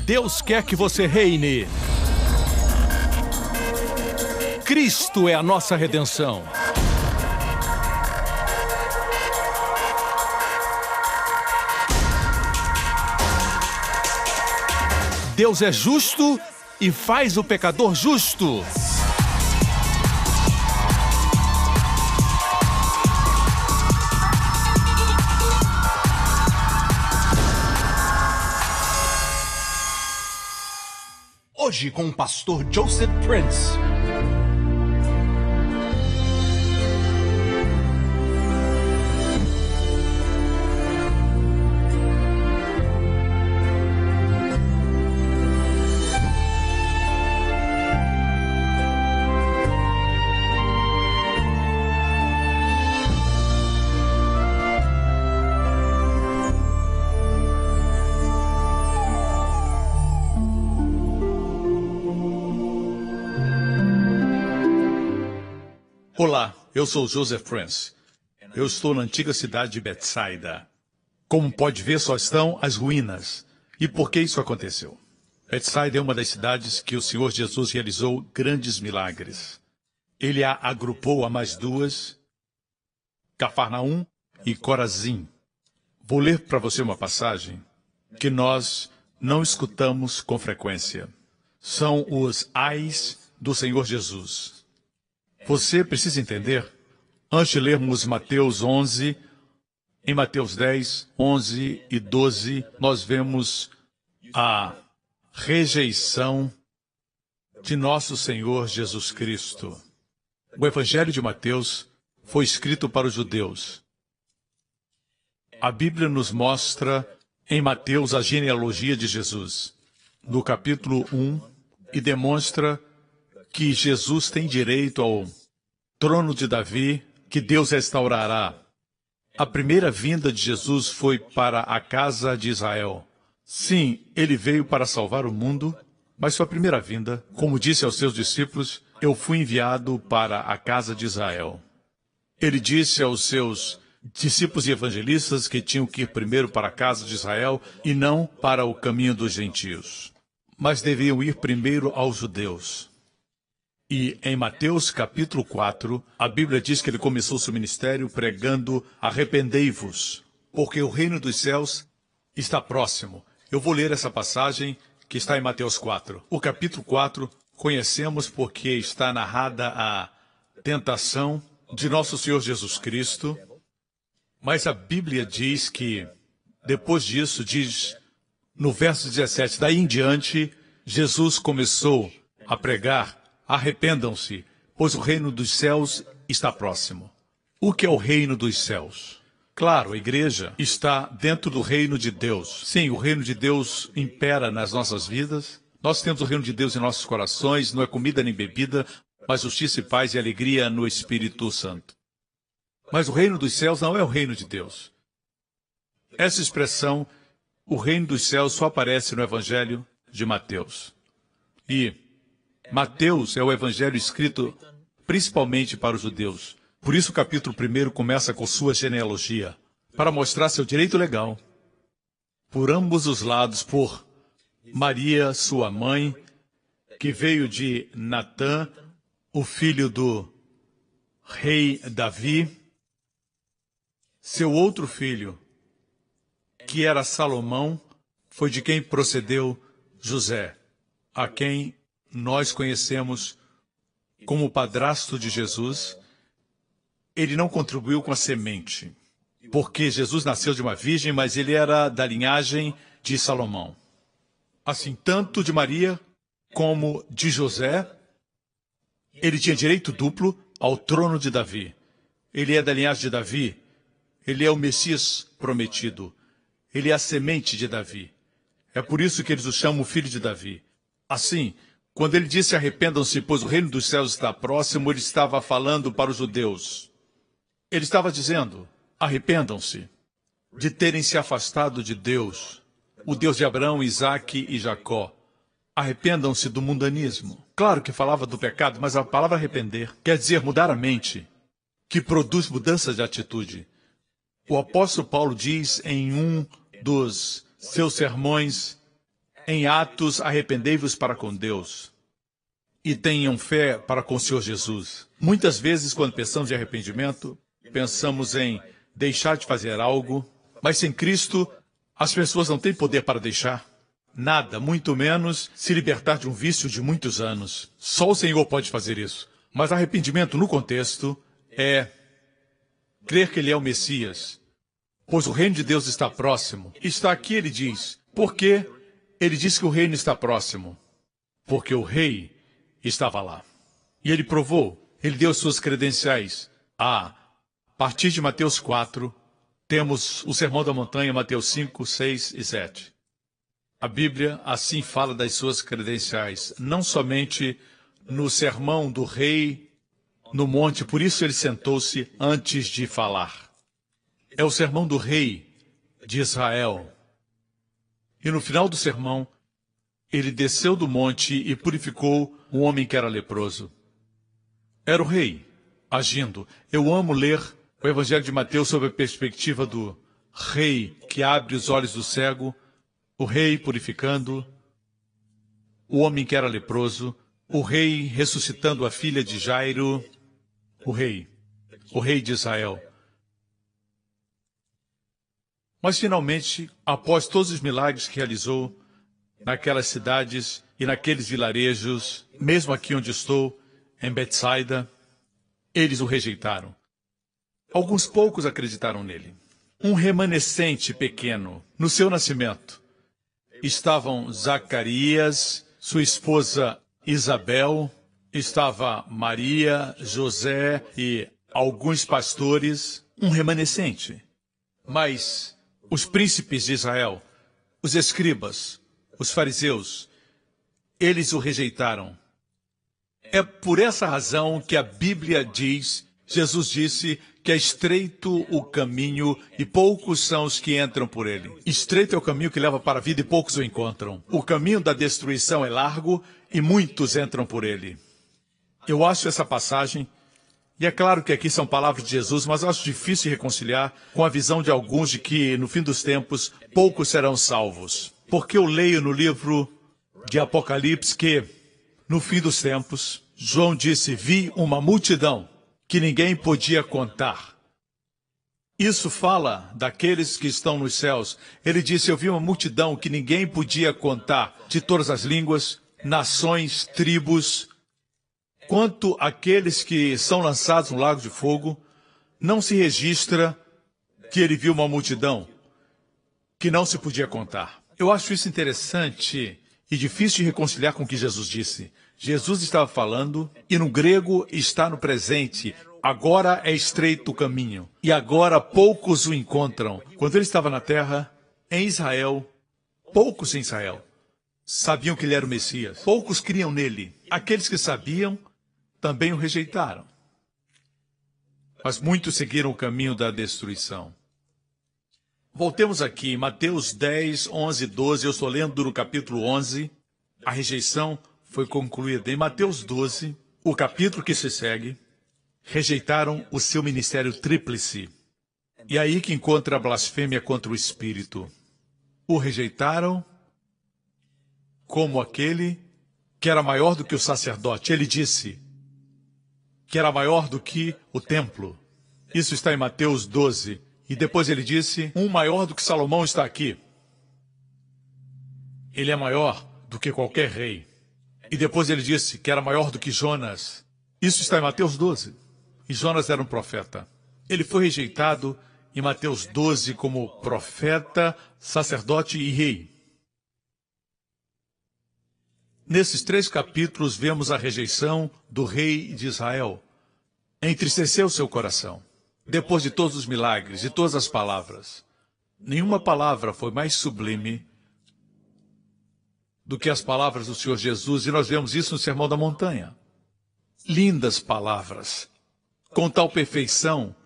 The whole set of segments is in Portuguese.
Deus quer que você reine. Cristo é a nossa redenção. Deus é justo e faz o pecador justo. Hoje com o pastor Joseph Prince. Olá, eu sou Joseph Prince. Eu estou na antiga cidade de Betsaida. Como pode ver, só estão as ruínas. E por que isso aconteceu? Betsaida é uma das cidades que o Senhor Jesus realizou grandes milagres. Ele a agrupou a mais duas, Cafarnaum e Corazim. Vou ler para você uma passagem que nós não escutamos com frequência. São os ais do Senhor Jesus. Você precisa entender, antes de lermos Mateus 11, em Mateus 10, 11 e 12, nós vemos a rejeição de nosso Senhor Jesus Cristo. O Evangelho de Mateus foi escrito para os judeus. A Bíblia nos mostra em Mateus a genealogia de Jesus, no capítulo 1, e demonstra que Jesus tem direito ao trono de Davi, que Deus restaurará. A primeira vinda de Jesus foi para a casa de Israel. Sim, ele veio para salvar o mundo, mas sua primeira vinda, como disse aos seus discípulos, eu fui enviado para a casa de Israel. Ele disse aos seus discípulos e evangelistas que tinham que ir primeiro para a casa de Israel e não para o caminho dos gentios, mas deviam ir primeiro aos judeus. E em Mateus capítulo 4, a Bíblia diz que ele começou seu ministério pregando: arrependei-vos, porque o reino dos céus está próximo. Eu vou ler essa passagem que está em Mateus 4. O capítulo 4 conhecemos porque está narrada a tentação de nosso Senhor Jesus Cristo, mas a Bíblia diz que, depois disso, diz no verso 17, daí em diante, Jesus começou a pregar: arrependam-se, pois o reino dos céus está próximo. O que é o reino dos céus? Claro, a igreja está dentro do reino de Deus. Sim, o reino de Deus impera nas nossas vidas. Nós temos o reino de Deus em nossos corações, não é comida nem bebida, mas justiça e paz e alegria no Espírito Santo. Mas o reino dos céus não é o reino de Deus. Essa expressão, o reino dos céus, só aparece no Evangelho de Mateus. E Mateus é o evangelho escrito principalmente para os judeus. Por isso o capítulo 1 começa com sua genealogia, para mostrar seu direito legal. Por ambos os lados, por Maria, sua mãe, que veio de Natã, o filho do rei Davi, seu outro filho, que era Salomão, foi de quem procedeu José, a quem nós conhecemos como padrasto de Jesus. Ele não contribuiu com a semente, porque Jesus nasceu de uma virgem, mas ele era da linhagem de Salomão. Assim, tanto de Maria como de José, ele tinha direito duplo ao trono de Davi. Ele é da linhagem de Davi, ele é o Messias prometido, ele é a semente de Davi. É por isso que eles o chamam o filho de Davi. Assim, quando ele disse arrependam-se, pois o reino dos céus está próximo, ele estava falando para os judeus. Ele estava dizendo: arrependam-se de terem se afastado de Deus, o Deus de Abraão, Isaque e Jacó. Arrependam-se do mundanismo. Claro que falava do pecado, mas a palavra arrepender quer dizer mudar a mente, que produz mudança de atitude. O apóstolo Paulo diz em um dos seus sermões: Em Atos, arrependei-vos para com Deus e tenham fé para com o Senhor Jesus. Muitas vezes, quando pensamos em arrependimento, pensamos em deixar de fazer algo, mas sem Cristo, as pessoas não têm poder para deixar nada, muito menos se libertar de um vício de muitos anos. Só o Senhor pode fazer isso. Mas arrependimento, no contexto, é crer que Ele é o Messias, pois o reino de Deus está próximo. Está aqui, ele diz. Por quê? Ele diz que o reino está próximo. Porque o rei estava lá. E ele provou, ele deu suas credenciais. A partir de Mateus 4, temos o Sermão da Montanha, Mateus 5, 6 e 7. A Bíblia assim fala das suas credenciais, não somente no sermão do rei no monte, por isso ele sentou-se antes de falar. É o sermão do rei de Israel. E no final do sermão, ele desceu do monte e purificou um homem que era leproso. Era o rei agindo. Eu amo ler o Evangelho de Mateus sob a perspectiva do rei que abre os olhos do cego, o rei purificando, o homem que era leproso, o rei ressuscitando a filha de Jairo, o rei de Israel. Mas finalmente, após todos os milagres que realizou naquelas cidades e naqueles vilarejos, mesmo aqui onde estou, em Betsaida, eles o rejeitaram. Alguns poucos acreditaram nele. Um remanescente pequeno, no seu nascimento, estavam Zacarias, sua esposa Isabel, estava Maria, José e alguns pastores, um remanescente. Mas os príncipes de Israel, os escribas, os fariseus, eles o rejeitaram. É por essa razão que a Bíblia diz, Jesus disse, que é estreito o caminho e poucos são os que entram por ele. Estreito é o caminho que leva para a vida e poucos o encontram. O caminho da destruição é largo e muitos entram por ele. Eu acho essa passagem, e é claro que aqui são palavras de Jesus, mas eu acho difícil reconciliar com a visão de alguns de que, no fim dos tempos, poucos serão salvos. Porque eu leio no livro de Apocalipse que, no fim dos tempos, João disse, vi uma multidão que ninguém podia contar. Isso fala daqueles que estão nos céus. Ele disse, eu vi uma multidão que ninguém podia contar, de todas as línguas, nações, tribos. Quanto àqueles que são lançados no lago de fogo, não se registra que ele viu uma multidão que não se podia contar. Eu acho isso interessante e difícil de reconciliar com o que Jesus disse. Jesus estava falando, e no grego está no presente. Agora é estreito o caminho, e agora poucos o encontram. Quando ele estava na terra, em Israel, poucos em Israel sabiam que ele era o Messias. Poucos criam nele. Aqueles que sabiam também o rejeitaram. Mas muitos seguiram o caminho da destruição. Voltemos aqui, Mateus 10, 11, 12. Eu estou lendo no capítulo 11. A rejeição foi concluída. Em Mateus 12, o capítulo que se segue, rejeitaram o seu ministério tríplice. E é aí que encontra a blasfêmia contra o Espírito. O rejeitaram como aquele que era maior do que o sacerdote. Ele disse que era maior do que o templo. Isso está em Mateus 12. E depois ele disse, um maior do que Salomão está aqui. Ele é maior do que qualquer rei. E depois ele disse que era maior do que Jonas. Isso está em Mateus 12. E Jonas era um profeta. Ele foi rejeitado em Mateus 12 como profeta, sacerdote e rei. Nesses 3 capítulos vemos a rejeição do rei de Israel. Entristeceu seu coração. Depois de todos os milagres e todas as palavras, nenhuma palavra foi mais sublime do que as palavras do Senhor Jesus, e nós vemos isso no Sermão da Montanha. Lindas palavras, com tal perfeição,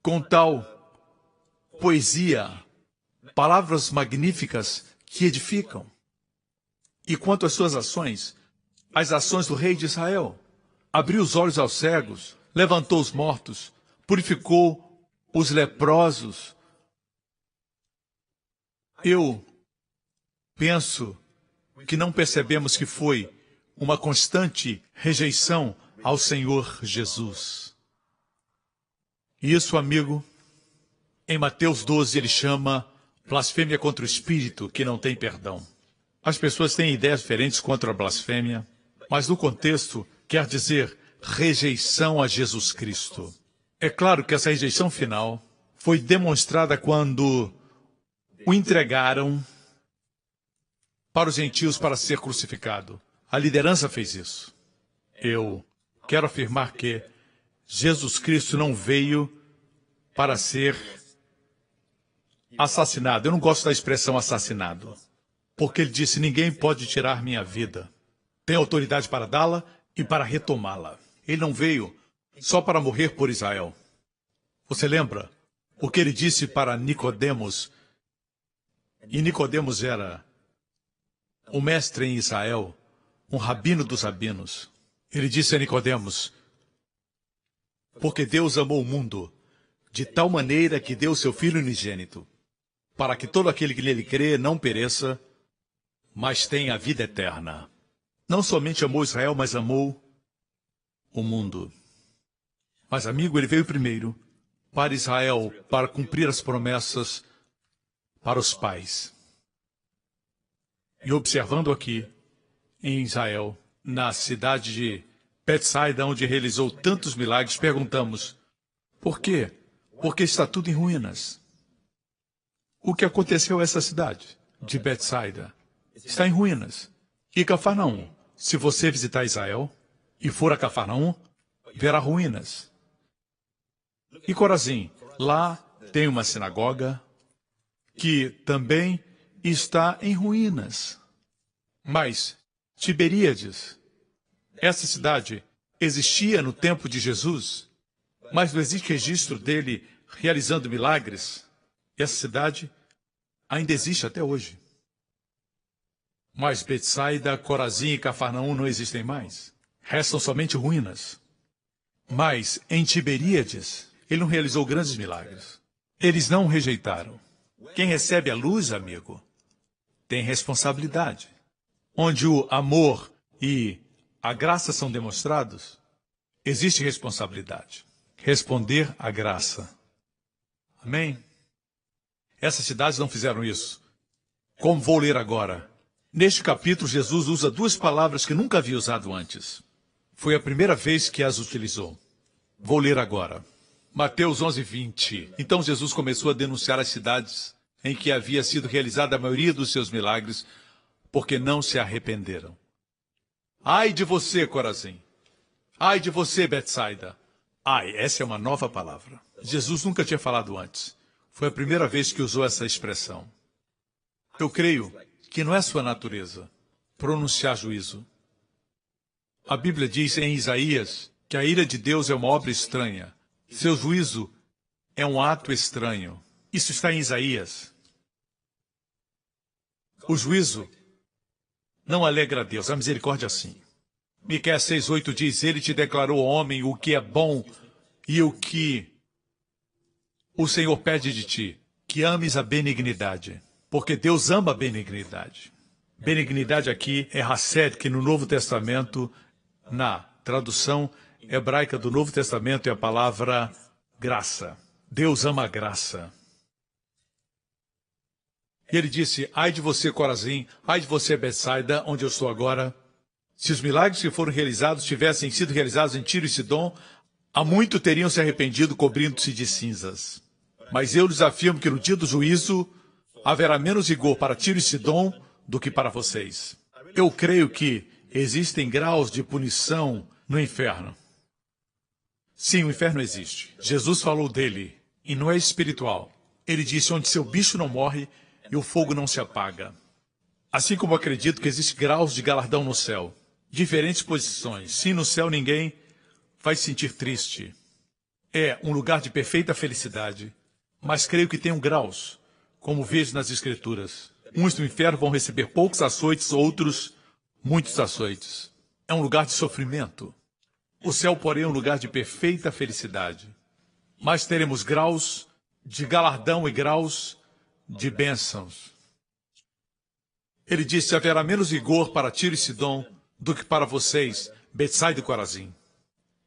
com tal poesia, palavras magníficas que edificam. E quanto às suas ações, as ações do rei de Israel, abriu os olhos aos cegos, levantou os mortos, purificou os leprosos. Eu penso que não percebemos que foi uma constante rejeição ao Senhor Jesus. E isso, amigo, em Mateus 12 ele chama blasfêmia contra o Espírito, que não tem perdão. As pessoas têm ideias diferentes contra a blasfêmia, mas no contexto quer dizer rejeição a Jesus Cristo. É claro que essa rejeição final foi demonstrada quando o entregaram para os gentios para ser crucificado. A liderança fez isso. Eu quero afirmar que Jesus Cristo não veio para ser assassinado. Eu não gosto da expressão assassinado, porque ele disse, ninguém pode tirar minha vida. Tem autoridade para dá-la e para retomá-la. Ele não veio só para morrer por Israel. Você lembra o que ele disse para Nicodemos? E Nicodemos era o mestre em Israel, um rabino dos rabinos. Ele disse a Nicodemos, porque Deus amou o mundo de tal maneira que deu seu Filho unigênito, para que todo aquele que nele crê não pereça, mas tenha a vida eterna. Não somente amou Israel, mas amou o mundo. Mas, amigo, ele veio primeiro para Israel, para cumprir as promessas para os pais. E observando aqui, em Israel, na cidade de Betsaida, onde realizou tantos milagres, perguntamos, por quê? Porque está tudo em ruínas. O que aconteceu a essa cidade de Betsaida? Está em ruínas. E Cafarnaum, se você visitar Israel e for a Cafarnaum, verá ruínas. E Corazim, lá tem uma sinagoga que também está em ruínas. Mas Tiberíades, essa cidade existia no tempo de Jesus, mas não existe registro dele realizando milagres. Essa cidade ainda existe até hoje. Mas Betsaida, Corazim e Cafarnaum não existem mais. Restam somente ruínas. Mas em Tiberíades, ele não realizou grandes milagres. Eles não o rejeitaram. Quem recebe a luz, amigo, tem responsabilidade. Onde o amor e a graça são demonstrados, existe responsabilidade. Responder à graça. Amém? Essas cidades não fizeram isso. Como vou ler agora? Neste capítulo, Jesus usa duas palavras que nunca havia usado antes. Foi a primeira vez que as utilizou. Vou ler agora. Mateus 11:20. Então Jesus começou a denunciar as cidades em que havia sido realizada a maioria dos seus milagres, porque não se arrependeram. Ai de você, Corazim! Ai de você, Betsaida! Ai, essa é uma nova palavra. Jesus nunca tinha falado antes. Foi a primeira vez que usou essa expressão. Eu creio que não é sua natureza pronunciar juízo. A Bíblia diz em Isaías que a ira de Deus é uma obra estranha. Seu juízo é um ato estranho. Isso está em Isaías. O juízo não alegra a Deus, a misericórdia sim. Miqueias 6:8 diz, ele te declarou, homem, o que é bom e o que o Senhor pede de ti, que ames a benignidade, porque Deus ama a benignidade. Benignidade aqui é Hesed, que no Novo Testamento, na tradução hebraica do Novo Testamento, é a palavra graça. Deus ama a graça. E ele disse, ai de você, Corazim, ai de você, Betsaida, onde eu estou agora. Se os milagres que foram realizados tivessem sido realizados em Tiro e Sidom, há muito teriam se arrependido, cobrindo-se de cinzas. Mas eu lhes afirmo que no dia do juízo haverá menos rigor para Tiro e Sidom do que para vocês. Eu creio que existem graus de punição no inferno. Sim, o inferno existe. Jesus falou dele, e não é espiritual. Ele disse, onde seu bicho não morre e o fogo não se apaga. Assim como acredito que existem graus de galardão no céu. Diferentes posições. Sim, no céu ninguém vai se sentir triste. É um lugar de perfeita felicidade. Mas creio que tem graus, como vejo nas Escrituras. Uns no inferno vão receber poucos açoites, outros muitos açoites. É um lugar de sofrimento. O céu, porém, é um lugar de perfeita felicidade. Mas teremos graus de galardão e graus de bênçãos. Ele disse, haverá menos rigor para Tiro e Sidom do que para vocês, Betsaida e Corazim.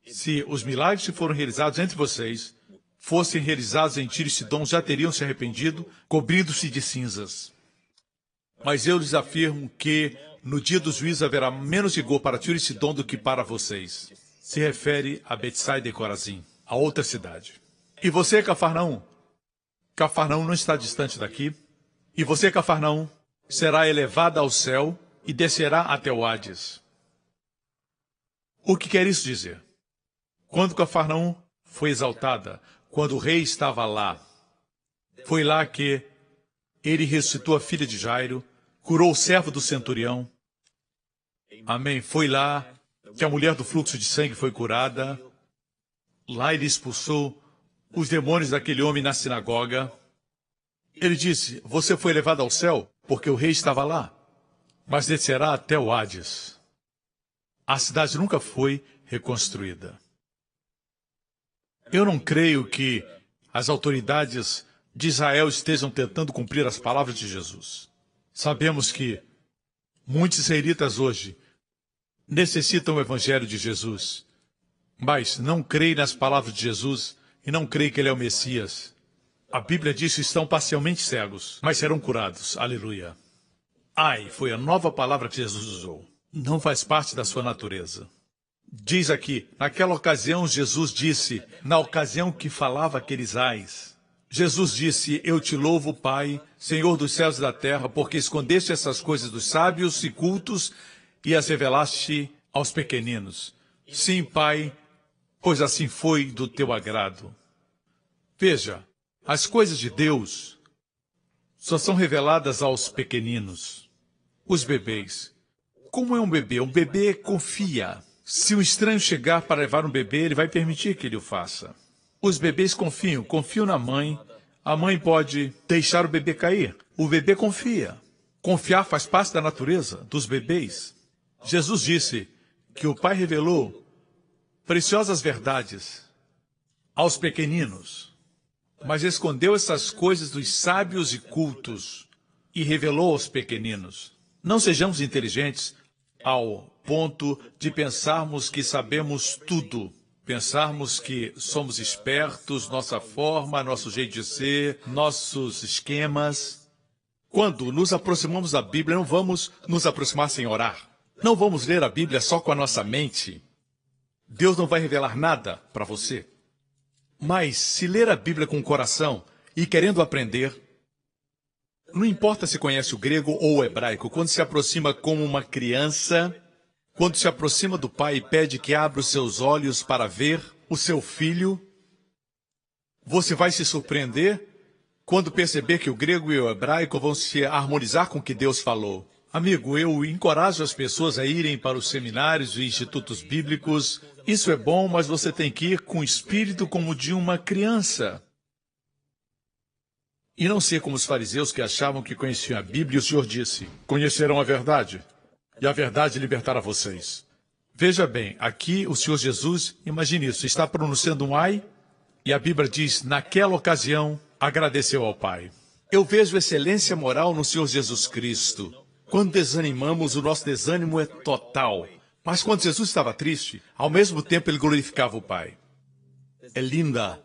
Se os milagres que foram realizados entre vocês fossem realizados em Tiro e Sidom, já teriam se arrependido, cobrindo-se de cinzas. Mas eu lhes afirmo que no dia do juízo haverá menos rigor para Tiro e Sidom do que para vocês. Se refere a Betsaida e Corazim, a outra cidade. E você, Cafarnaum? Cafarnaum não está distante daqui. E você, Cafarnaum, será elevada ao céu e descerá até o Hades. O que quer isso dizer? Quando Cafarnaum foi exaltada, quando o rei estava lá, foi lá que ele ressuscitou a filha de Jairo, curou o servo do centurião. Amém. Foi lá que a mulher do fluxo de sangue foi curada. Lá ele expulsou os demônios daquele homem na sinagoga. Ele disse, você foi levado ao céu porque o rei estava lá, mas descerá até o Hades. A cidade nunca foi reconstruída. Eu não creio que as autoridades de Israel estejam tentando cumprir as palavras de Jesus. Sabemos que muitos israelitas hoje necessitam o evangelho de Jesus, mas não creem nas palavras de Jesus e não creem que ele é o Messias. A Bíblia diz que estão parcialmente cegos, mas serão curados. Aleluia. Ai, foi a nova palavra que Jesus usou. Não faz parte da sua natureza. Diz aqui, naquela ocasião Jesus disse, na ocasião que falava aqueles ais, Jesus disse, eu te louvo, Pai, Senhor dos céus e da terra, porque escondeste essas coisas dos sábios e cultos e as revelaste aos pequeninos. Sim, Pai, pois assim foi do teu agrado. Veja, as coisas de Deus só são reveladas aos pequeninos, os bebês. Como é um bebê? Um bebê confia. Se um estranho chegar para levar um bebê, ele vai permitir que ele o faça. Os bebês confiam na mãe. A mãe pode deixar o bebê cair. O bebê confia. Confiar faz parte da natureza dos bebês. Jesus disse que o Pai revelou preciosas verdades aos pequeninos, mas escondeu essas coisas dos sábios e cultos e revelou aos pequeninos. Não sejamos inteligentes ao ponto de pensarmos que sabemos tudo, pensarmos que somos espertos, nossa forma, nosso jeito de ser, nossos esquemas. Quando nos aproximamos da Bíblia, não vamos nos aproximar sem orar. Não vamos ler a Bíblia só com a nossa mente. Deus não vai revelar nada para você. Mas se ler a Bíblia com o coração e querendo aprender, não importa se conhece o grego ou o hebraico, quando se aproxima como uma criança, quando se aproxima do pai e pede que abra os seus olhos para ver o seu filho, você vai se surpreender quando perceber que o grego e o hebraico vão se harmonizar com o que Deus falou. Amigo, eu encorajo as pessoas a irem para os seminários e institutos bíblicos. Isso é bom, mas você tem que ir com o espírito como de uma criança. E não ser como os fariseus que achavam que conheciam a Bíblia, e o Senhor disse, conhecerão a verdade, e a verdade libertará vocês. Veja bem, aqui o Senhor Jesus, imagine isso, está pronunciando um ai, e a Bíblia diz, naquela ocasião, agradeceu ao Pai. Eu vejo excelência moral no Senhor Jesus Cristo. Quando desanimamos, o nosso desânimo é total. Mas quando Jesus estava triste, ao mesmo tempo ele glorificava o Pai. É linda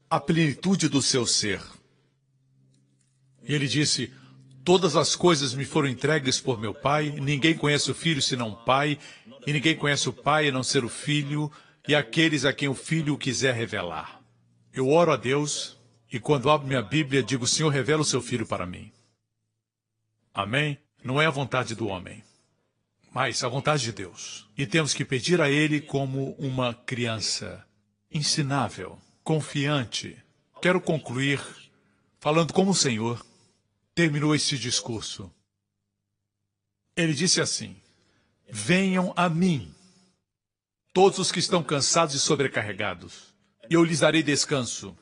a plenitude do seu ser. E ele disse, todas as coisas me foram entregues por meu Pai, ninguém conhece o Filho senão o Pai, e ninguém conhece o Pai a não ser o Filho, e aqueles a quem o Filho quiser revelar. Eu oro a Deus, e quando abro minha Bíblia, digo, Senhor, revela o seu Filho para mim. Amém? Não é a vontade do homem, mas a vontade de Deus. E temos que pedir a Ele como uma criança, ensinável, confiante. Quero concluir falando como o Senhor terminou esse discurso. Ele disse assim, venham a mim, todos os que estão cansados e sobrecarregados, e eu lhes darei descanso.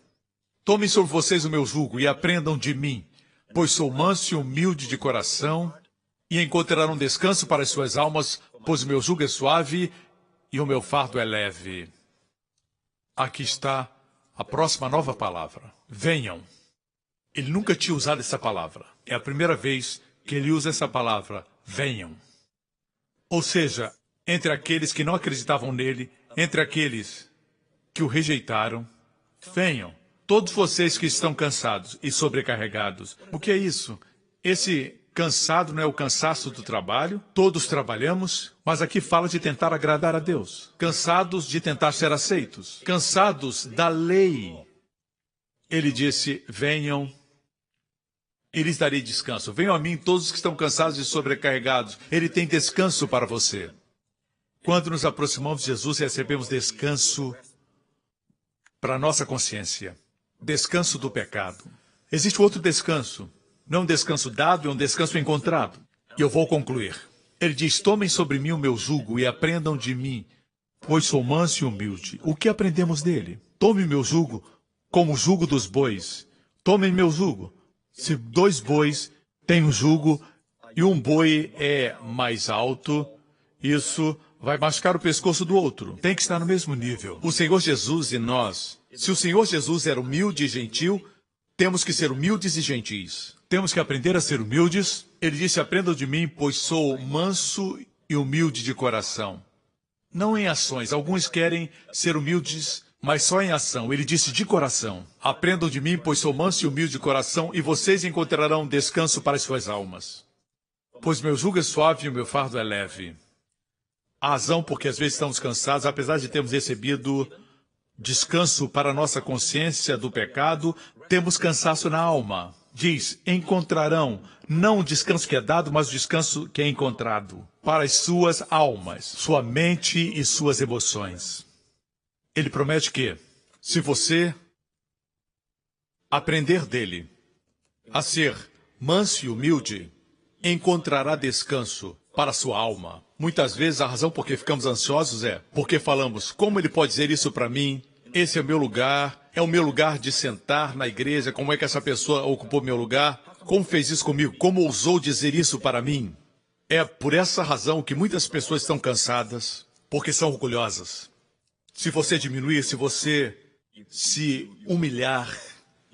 Tomem sobre vocês o meu jugo e aprendam de mim, pois sou manso e humilde de coração, e encontrarão descanso para as suas almas, pois o meu jugo é suave e o meu fardo é leve. Aqui está a próxima nova palavra. Venham. Ele nunca tinha usado essa palavra. É a primeira vez que ele usa essa palavra, venham. Ou seja, entre aqueles que não acreditavam nele, entre aqueles que o rejeitaram, venham. Todos vocês que estão cansados e sobrecarregados. O que é isso? Esse cansado não é o cansaço do trabalho, todos trabalhamos, mas aqui fala de tentar agradar a Deus. Cansados de tentar ser aceitos, cansados da lei. Ele disse, venham, e lhes darei descanso. Venham a mim todos que estão cansados e sobrecarregados. Ele tem descanso para você. Quando nos aproximamos de Jesus, recebemos descanso para a nossa consciência. Descanso do pecado. Existe outro descanso. Não um descanso dado, é um descanso encontrado. E eu vou concluir. Ele diz, tomem sobre mim o meu jugo e aprendam de mim, pois sou manso e humilde. O que aprendemos dele? Tome meu jugo como o jugo dos bois. Tomem meu jugo. Se 2 bois têm um jugo e um boi é mais alto, isso vai machucar o pescoço do outro. Tem que estar no mesmo nível. O Senhor Jesus e nós, se o Senhor Jesus era humilde e gentil, temos que ser humildes e gentis. Temos que aprender a ser humildes. Ele disse, aprendam de mim, pois sou manso e humilde de coração. Não em ações. Alguns querem ser humildes, mas só em ação. Ele disse de coração. Aprendam de mim, pois sou manso e humilde de coração, e vocês encontrarão descanso para as suas almas. Pois meu jugo é suave e o meu fardo é leve. A razão porque às vezes estamos cansados, apesar de termos recebido descanso para a nossa consciência do pecado, temos cansaço na alma. Diz, encontrarão, não o descanso que é dado, mas o descanso que é encontrado para as suas almas, sua mente e suas emoções. Ele promete que, se você aprender dele a ser manso e humilde, encontrará descanso para a sua alma. Muitas vezes a razão por que ficamos ansiosos é porque falamos, como ele pode dizer isso para mim? Esse é o meu lugar, é o meu lugar de sentar na igreja, como é que essa pessoa ocupou meu lugar? Como fez isso comigo? Como ousou dizer isso para mim? É por essa razão que muitas pessoas estão cansadas, porque são orgulhosas. Se você diminuir, se você se humilhar,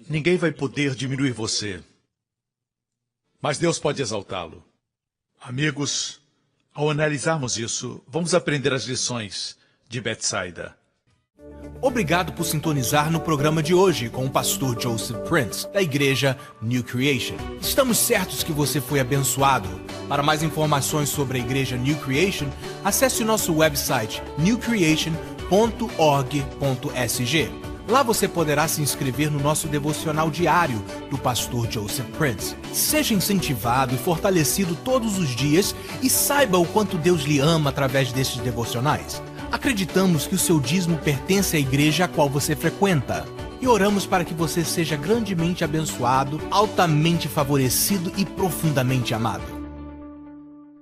ninguém vai poder diminuir você. Mas Deus pode exaltá-lo. Amigos, ao analisarmos isso, vamos aprender as lições de Betsaida. Obrigado por sintonizar no programa de hoje com o pastor Joseph Prince, da igreja New Creation. Estamos certos que você foi abençoado. Para mais informações sobre a igreja New Creation, acesse o nosso website newcreation.org.sg. Lá você poderá se inscrever no nosso devocional diário do pastor Joseph Prince. Seja incentivado e fortalecido todos os dias e saiba o quanto Deus lhe ama através destes devocionais. Acreditamos que o seu dízimo pertence à igreja a qual você frequenta. E oramos para que você seja grandemente abençoado, altamente favorecido e profundamente amado.